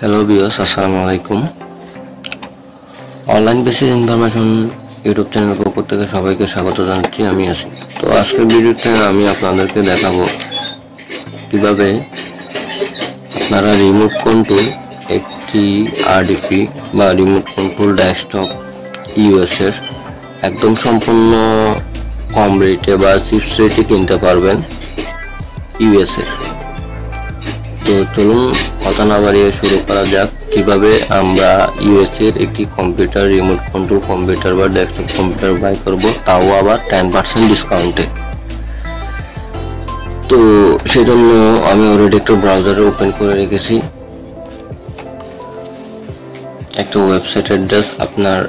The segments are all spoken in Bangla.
হ্যালো ভিউয়ার্স, আসসালামু আলাইকুম। Online basis information YouTube channel পক্ষ থেকে সবাইকে স্বাগত জানাচ্ছি। আমি আছি। তো আজকের ভিডিওতে আমি আপনাদেরকে দেখাবো কিভাবে আপনারা রিমোট কন্ট্রোল একটি আরডিপি বা রিমোট কন্ট্রোল ডেস্কটপ ইউএস এর একদম সম্পূর্ণ কম রেটে বা চিপস রেটে কিনতে পারবেন ইউএস এর। তো চলুন কথা না বাড়িয়ে শুরু করা যাক কিভাবে আমরা ইউএস এর একটি কম্পিউটার রিমোট কন্ট্রোল কম্পিউটার বা ডেস্কটপ কম্পিউটার বাই করব, তাও আবার 10% ডিসকাউন্টে। তো সেজন্য আমি অলরেডি একটা ব্রাউজারে ওপেন করে রেখেছি একটা ওয়েবসাইট অ্যাড্রেস আপনার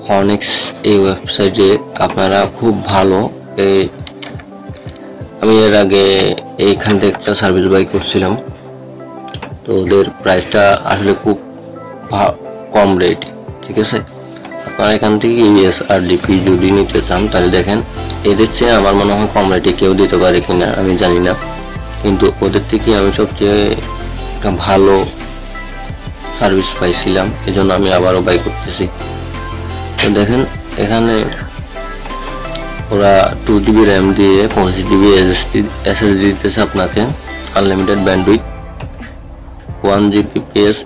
হর্নেক্স। এই ওয়েবসাইটে আপনারা খুব ভালো আমি এর আগে এইখান থেকে একটা সার্ভিস বাই করছিলাম। তো ওদের প্রাইসটা আসলে খুব কম রেট, ঠিক আছে। আপনারা এখান থেকে ইউএস আরডিপি যদি নিতে চান তাহলে দেখেন এদের চেয়ে আমার মনে হয় কম রেটে কেউ দিতে পারে কিনা আমি জানি না, কিন্তু ওদের থেকে আমি সবচেয়ে একটা ভালো সার্ভিস পাইছিলাম, এজন্য আমি আবারও বাই করতেছি। তো দেখেন এখানে ওরা 2GB র্যাম দিয়ে 25GB এসএসডি দিতেছে আপনাকে, unlimited bandwidth, 1 Gbps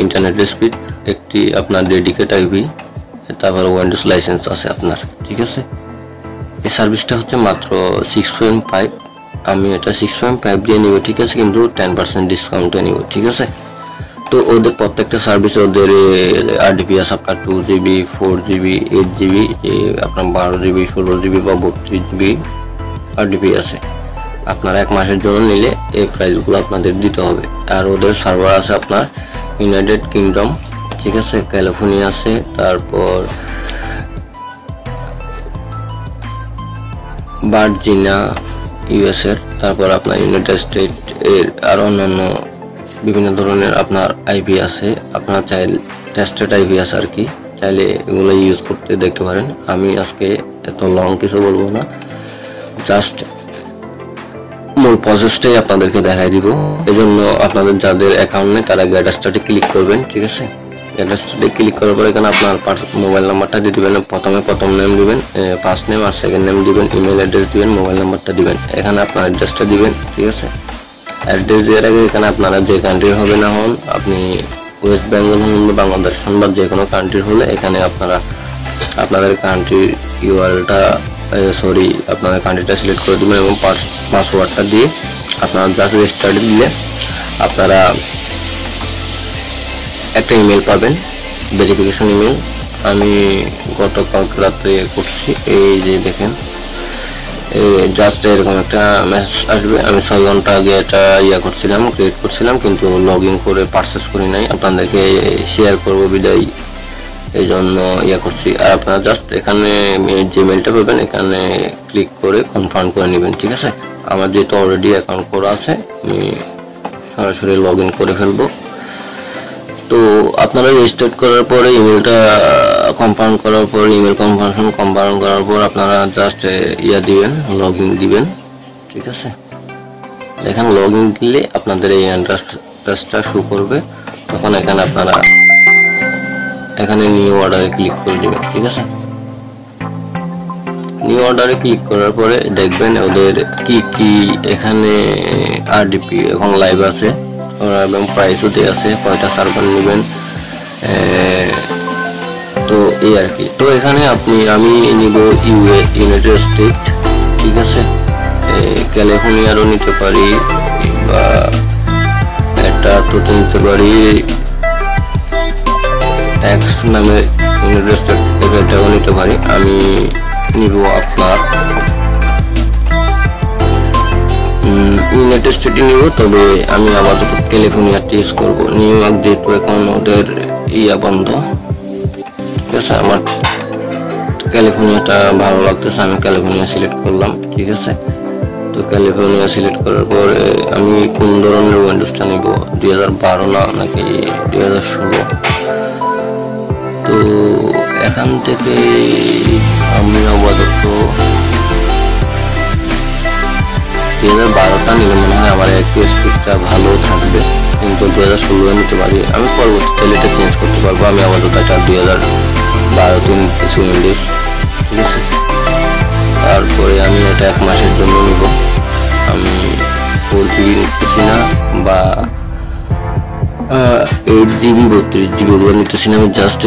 internet speed, একটি আপনার ডেডিকেট আইপি, তারপর উইন্ডোজ লাইসেন্স আছে আপনার, ঠিক আছে। এই সার্ভিসটা হচ্ছে মাত্র 6.5, আমি এটা 6.5 দিয়ে নিব, ঠিক আছে, কিন্তু 10% ডিসকাউন্টে নিব, ঠিক আছে। তো ওদের প্রত্যেকটা সার্ভিস ওদের আরডিপি আছে আপনার 2GB, 4GB, 8GB, আপনার 12GB, 16GB বা 32GB আরডিপি আছে। আপনারা 1 মাসের জন্য নিলে এই প্রাইসগুলো আপনাদের দিতে হবে। আর ওদের সার্ভার আছে আপনার ইউনাইটেড কিংডম, ঠিক আছে, ক্যালিফোর্নিয়া আছে, তারপর ভার্জিনিয়া ইউএস এর, তারপর আপনার ইউনাইটেড স্টেট এর আর অন্যান্য বিভিন্ন ধরনের আপনার আইপি আছে। আপনার চাইলে টেস্টেড আইপি আছে আর কি, চাইলে এগুলো ইউজ করতে দেখতে পারেন। আমি আজকে এত লং কিছু বলবো না, জাস্ট মূল প্রসেসটাই আপনাদেরকে দেখাই দিব। এজন্য আপনাদের যাদের অ্যাকাউন্ট নেই তারা গেট স্টার্টে ক্লিক করবেন, ঠিক আছে। গেট স্টার্টে ক্লিক করার পর এখানে আপনার মোবাইল নাম্বারটা দিয়ে দিবেন। প্রথম নেম দিবেন, ফার্স্ট নেম, আর সেকেন্ড নেম দিবেন, ইমেল অ্যাড্রেস দিবেন, মোবাইল নাম্বারটা দিবেন। এখানে আপনার অ্যাড্রেসটা দিবেন, ঠিক আছে। অ্যাড্রেস দেওয়ার আগে এখানে আপনারা যে কান্ট্রির হবে না হন, আপনি ওয়েস্ট বেঙ্গল হন বা বাংলাদেশ হন বা যে কোনো কান্ট্রির হলে এখানে আপনারা আপনাদের কান্ট্রির ইউআরএলটা আপনাদের কান্ট্রিটা সিলেক্ট করে দেবেন এবং পাসওয়ার্ডটা দিয়ে আপনারা জাস্ট রেজিস্টার্ড দিলে আপনারা একটা ইমেল পাবেন, ভেরিফিকেশন ইমেল। আমি গতকাল রাত্রে করছি, এই যে দেখেন জাস্ট এরকম একটা মেসেজ আসবে। আমি 6 ঘন্টা আগে এটা ক্রিয়েট করছিলাম, কিন্তু লগ ইন করে পারচেস করি নাই, আপনাদেরকে শেয়ার করবো বিদায় এই জন্য করছি। আর আপনারা জাস্ট এখানে যে মেলটা পাবেন এখানে ক্লিক করে কনফার্ম করে নেবেন, ঠিক আছে। আমার যেহেতু অলরেডি অ্যাকাউন্ট করা আছে আমি সরাসরি লগ ইন করে ফেলবো। তো আপনারা রেজিস্টার করার পরে ইমেলটা কনফার্ম করার পর ইমেল কনফার্ম করার পর আপনারা জাস্ট দিবেন, লগ ইন দিবেন, ঠিক আছে। এখানে লগ ইন দিলে আপনাদের এই ইন্টারফেসটা শো করবে। তখন এখানে আপনারা এখানে নিউ অর্ডারে ক্লিক করে দিবেন, ঠিক আছে। নিউ অর্ডারে ক্লিক করার পরে দেখবেন ওদের কি কি এখানে আরডিপি এখন লাইভ আছে এবং প্রাইসও দেওয়া আছে, কয়টা সার্ভার নেবেন, তো এই আর কি। তো এখানে আমি নিব ইউনাইটেড স্টেট, ঠিক আছে, ক্যালিফোর্নিয়ারও নিতে পারি বা এটা তো নিতে পারি এক্স নামে ইউনাইটেড স্টেট, এটাও নিতে পারি। আমি নিব আপনার ইউনাইটেড স্টেটে নিব, তবে আমি আপাতত ক্যালিফোর্নিয়াতে ইউজ করবো। নিউ ইয়র্ক যেহেতু এখন ওদের বন্ধ, ঠিক আছে, আমার ক্যালিফোর্নিয়াটা ভালো লাগতেছে, আমি ক্যালিফোর্নিয়া সিলেক্ট করলাম, ঠিক আছে। তো ক্যালিফোর্নিয়া সিলেক্ট করার পরে আমি কোন ধরনের উইন্ডোজটা নিব, 2012 নাকি 2016। তো এখান থেকে আমি আপাতত 2012টা নিলে মনে হয় আমার একটু স্পিডটা ভালো থাকবে, কিন্তু 2016 নিতে পারি, আমি পরবর্তীতে এটা চেঞ্জ করতে পারবো। আমি আপাতত এটা 2012 নিতেছি উইন্ডোজ, ঠিক আছে। তারপরে আমি এটা 1 মাসের জন্য নিব। আমি 4GB নিতেছি না বা 8GB 32GB ওগুলো নিতেছি না, আমি জাস্ট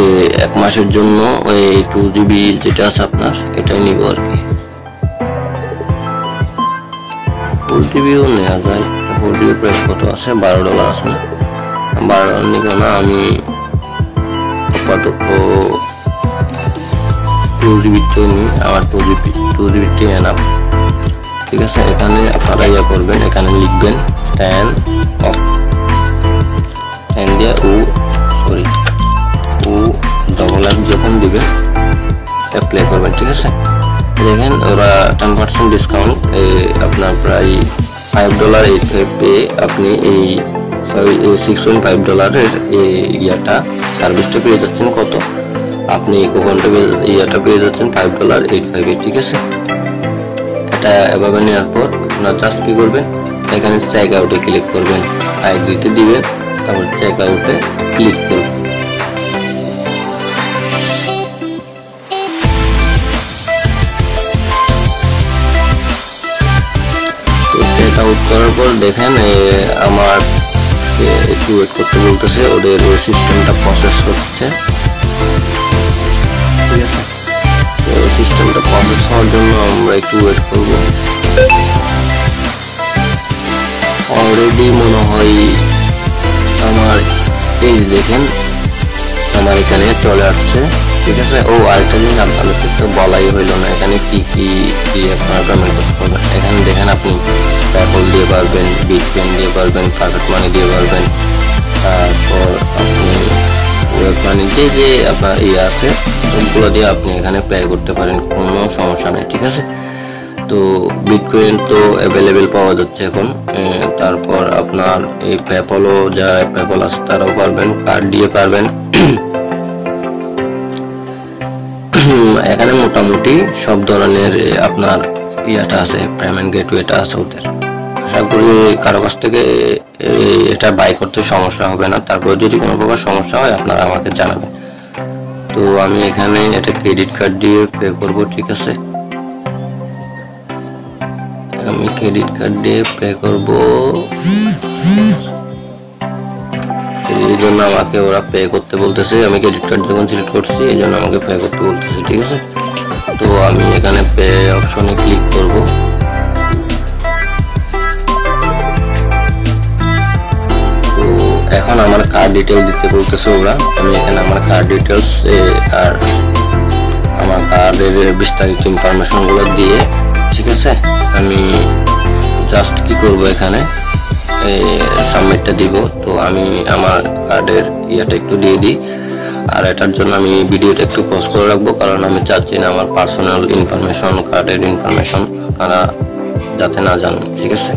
1 মাসের জন্য ওই 2GB যেটা আছে আপনার এটাই নিব আর কি। 4GBও নেওয়া যায়, 4GB প্রাইস কত আছে, $12 আছে না, $12 নিব না আমি আপাতত 2GB নিই, আমার 2GB এনাফ, ঠিক আছে। এখানে আপনারা ইয়া করবেন, এখানে লিখবেন 10 দিয়ে ও ডবল এফ যখন দিবেন অ্যাপ্লাই করবেন, ঠিক আছে। দেখেন ওরা 10% ডিসকাউন্ট আপনার প্রায় $5 পেয়ে আপনি এই $6.5 ইয়াটা সার্ভিসটা পেয়ে যাচ্ছেন। কত আপনি কুপনটা ইয়াটা পেয়ে যাচ্ছেন $5.85, ঠিক আছে। এটা এভাবে নেওয়ার পর আপনার জাস্ট কি করবেন, এখানে চেক আউটে ক্লিক করবেন, আইডিতে দিবেন, তারপর চেক আউটে ক্লিক করবেন। চেক আউট করার পর দেখেন আমার একটু ওয়েট করতে বলতেছে, ওদের সিস্টেমটা প্রসেস হচ্ছে, ঠিক আছে। তো সিস্টেমটা প্রসেস হওয়ার জন্য আমরা একটু ওয়েট করব। অলরেডি মনে হয় আমার এই দেখেন আমার এখানে চলে আসছে, ঠিক আছে। ও আরেকটা জিনিস আপনাদেরকে তো বলাই হইল না, এখানে কি কি দিয়ে আপনারা পেমেন্ট করতে পারবেন। এখানে দেখেন আপনি পেপল দিয়ে পারবেন, বিটকয়েন দিয়ে পারবেন, পকেট মানি দিয়ে পারবেন, তারপর আপনি ওয়েব মানি যে আপনার ইয়ে আছে ওগুলো দিয়ে আপনি এখানে পে করতে পারেন, কোনো সমস্যা নেই, ঠিক আছে। তো বিটকয়েন তো অ্যাভেলেবেল পাওয়া যাচ্ছে এখন। তারপর আপনার এই পেপলও যারা পেপল আছে তারাও পারবেন, কার্ড দিয়ে পারবেন। এখানে মোটামুটি সব ধরনের আপনার ইয়াটা আছে, পেমেন্ট গেটওয়েটা আছে ওদের। আশা করি কারো কাছ থেকে এটা বাই করতে সমস্যা হবে না। তারপর যদি কোনো প্রকার সমস্যা হয় আপনারা আমাকে জানাবেন। তো আমি এখানে এটা ক্রেডিট কার্ড দিয়ে পে করব, ঠিক আছে। আমি ক্রেডিট কার্ড দিয়ে পে করব, এই জন্য আমাকে ওরা পে করতে বলতেছে। আমি ক্রেডিট কার্ড যখন সিলেক্ট করছি এই জন্য আমাকে পে করতে বলতেছে, ঠিক আছে। তো আমি এখানে পে অপশনে ক্লিক করব। তো এখন আমার কার্ড ডিটেইল দিতে বলতেছে ওরা। আমি এখানে আমার কার্ড ডিটেইলস আর আমার কার্ডের বিস্তারিত ইনফরমেশন গুলো দিয়ে, ঠিক আছে, আমি জাস্ট কি করব এখানে সাবমিটটা দিব। তো আমি আমার কার্ডের ইয়াটা একটু দিয়ে দিই, আর এটার জন্য আমি ভিডিওটা একটু পজ করে রাখবো, কারণ আমি চাচ্ছি না আমার পার্সোনাল ইনফরমেশন, কার্ডের ইনফরমেশন আপনারা যাতে না জানেন, ঠিক আছে।